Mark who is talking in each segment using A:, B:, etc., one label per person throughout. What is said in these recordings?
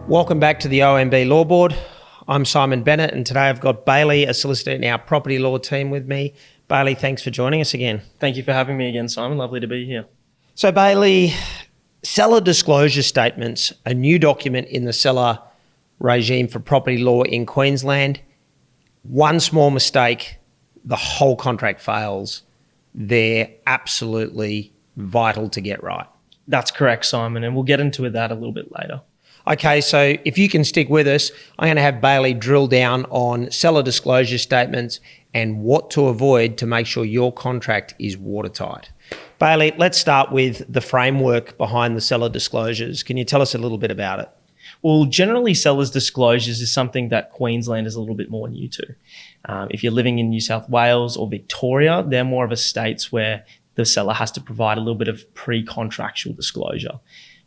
A: Welcome back to the OMB Law Board. I'm Simon Bennett, and today I've got Bailey, a solicitor in our property law team, with me. Bailey, thanks for joining us again.
B: Thank you for having me again, Simon. Lovely to be here.
A: So Bailey, seller disclosure statements, a new document in the seller regime for property law in Queensland. One small mistake, the whole contract fails. They're absolutely vital to get right.
B: That's correct, Simon, and we'll get into that a little bit later.
A: Okay, so if you can stick with us, I'm going to have Bailey drill down on seller disclosure statements and what to avoid to make sure your contract is watertight. Bailey, let's start with the framework behind the seller disclosures. Can you tell us a little bit about it?
B: Well, generally, sellers' disclosures is something that Queensland is a little bit more new to. If you're living in New South Wales or Victoria, they're more of a states where the seller has to provide a little bit of pre-contractual disclosure.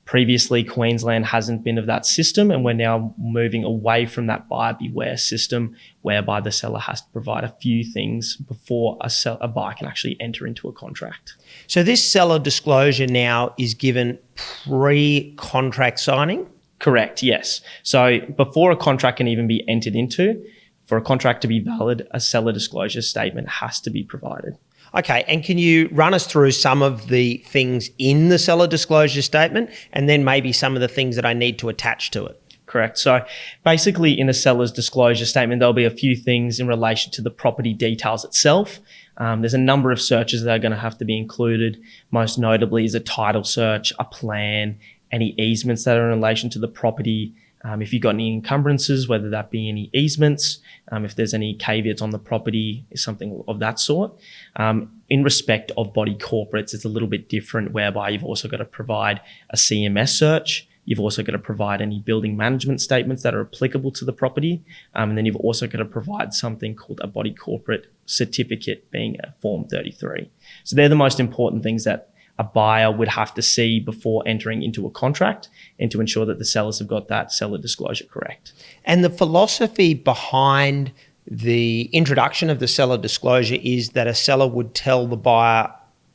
B: Previously, Queensland hasn't been of that system, and we're now moving away from that buyer beware system whereby the seller has to provide a few things before a buyer can actually enter into a contract.
A: So this seller disclosure now is given pre-contract signing?
B: Correct, yes. So before a contract can even be entered into, for a contract to be valid, a seller disclosure statement has to be provided.
A: Okay, and can you run us through some of the things in the seller disclosure statement and then maybe some of the things that I need to attach to it?
B: Correct. So basically in a seller's disclosure statement, there'll be a few things in relation to the property details itself. There's a number of searches that are going to have to be included. Most notably is a title search, a plan, any easements that are in relation to the property. If you've got any encumbrances, whether that be any easements, if there's any caveats on the property, something of that sort. In respect of body corporates, it's a little bit different, whereby you've also got to provide a CMS search. You've also got to provide any building management statements that are applicable to the property. And then you've also got to provide something called a body corporate certificate, being a Form 33. So they're the most important things that a buyer would have to see before entering into a contract, and to ensure that the sellers have got that seller disclosure correct.
A: And the philosophy behind the introduction of the seller disclosure is that a seller would tell the buyer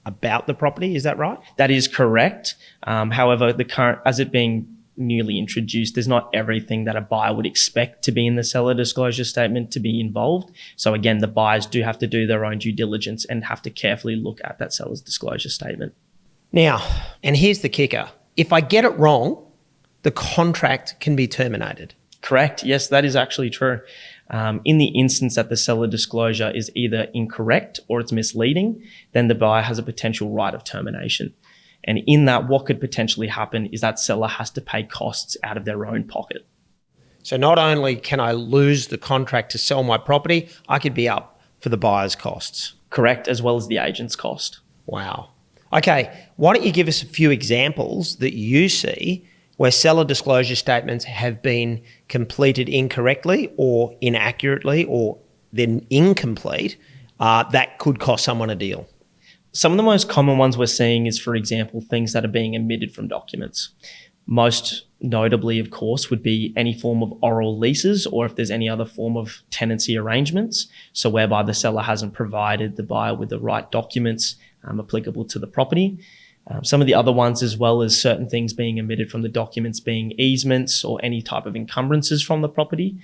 A: about the property. Is that right?
B: That is correct. However, as it being newly introduced, there's not everything that a buyer would expect to be in the seller disclosure statement to be involved. So again, the buyers do have to do their own due diligence and have to carefully look at that seller's disclosure statement.
A: Now, and here's the kicker. If I get it wrong, the contract can be terminated.
B: Correct. Yes, that is actually true. In the instance that the seller disclosure is either incorrect or it's misleading, then the buyer has a potential right of termination. And in that, what could potentially happen is that seller has to pay costs out of their own pocket.
A: So not only can I lose the contract to sell my property, I could be up for the buyer's costs.
B: Correct, as well as the agent's cost.
A: Wow. Okay, why don't you give us a few examples that you see where seller disclosure statements have been completed incorrectly or inaccurately or then incomplete that could cost someone a deal?
B: Some of the most common ones we're seeing is, for example, things that are being omitted from documents. Most notably, of course, would be any form of oral leases, or if there's any other form of tenancy arrangements. So whereby the seller hasn't provided the buyer with the right documents applicable to the property. Some of the other ones, as well as certain things being omitted from the documents, being easements or any type of encumbrances from the property.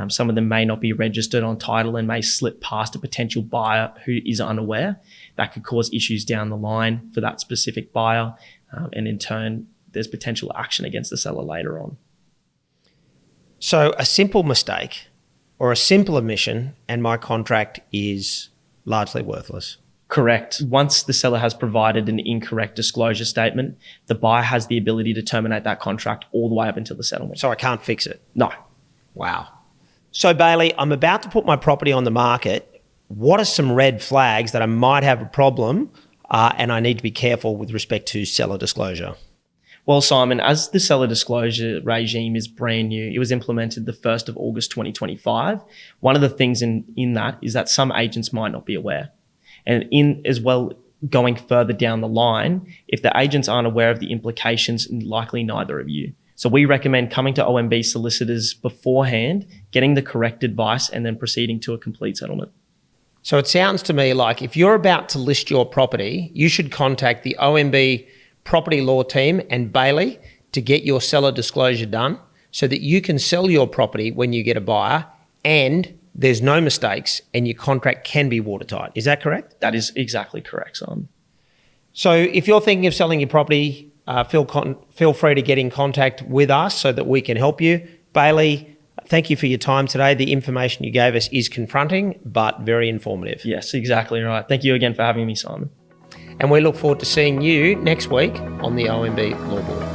B: Some of them may not be registered on title and may slip past a potential buyer who is unaware. That could cause issues down the line for that specific buyer. And in turn, there's potential action against the seller later on.
A: So a simple mistake or a simple omission and my contract is largely worthless.
B: Correct. Once the seller has provided an incorrect disclosure statement, the buyer has the ability to terminate that contract all the way up until the settlement.
A: So I can't fix it?
B: No.
A: Wow. So Bailey, I'm about to put my property on the market. What are some red flags that I might have a problem and I need to be careful with respect to seller disclosure?
B: Well, Simon, as the seller disclosure regime is brand new, it was implemented the 1st of August 2025. One of the things in that is that some agents might not be aware. And in as well, going further down the line, if the agents aren't aware of the implications, likely neither of you. So we recommend coming to OMB solicitors beforehand, getting the correct advice, and then proceeding to a complete settlement.
A: So it sounds to me like if you're about to list your property, you should contact the OMB property law team and Bailey to get your seller disclosure done so that you can sell your property when you get a buyer and there's no mistakes and your contract can be watertight. Is that correct?
B: That is exactly correct, Simon.
A: So if you're thinking of selling your property, feel free to get in contact with us so that we can help you. Bailey, thank you for your time today. The information you gave us is confronting, but very informative.
B: Yes, exactly right. Thank you again for having me, Simon.
A: And we look forward to seeing you next week on the OMB Law Board.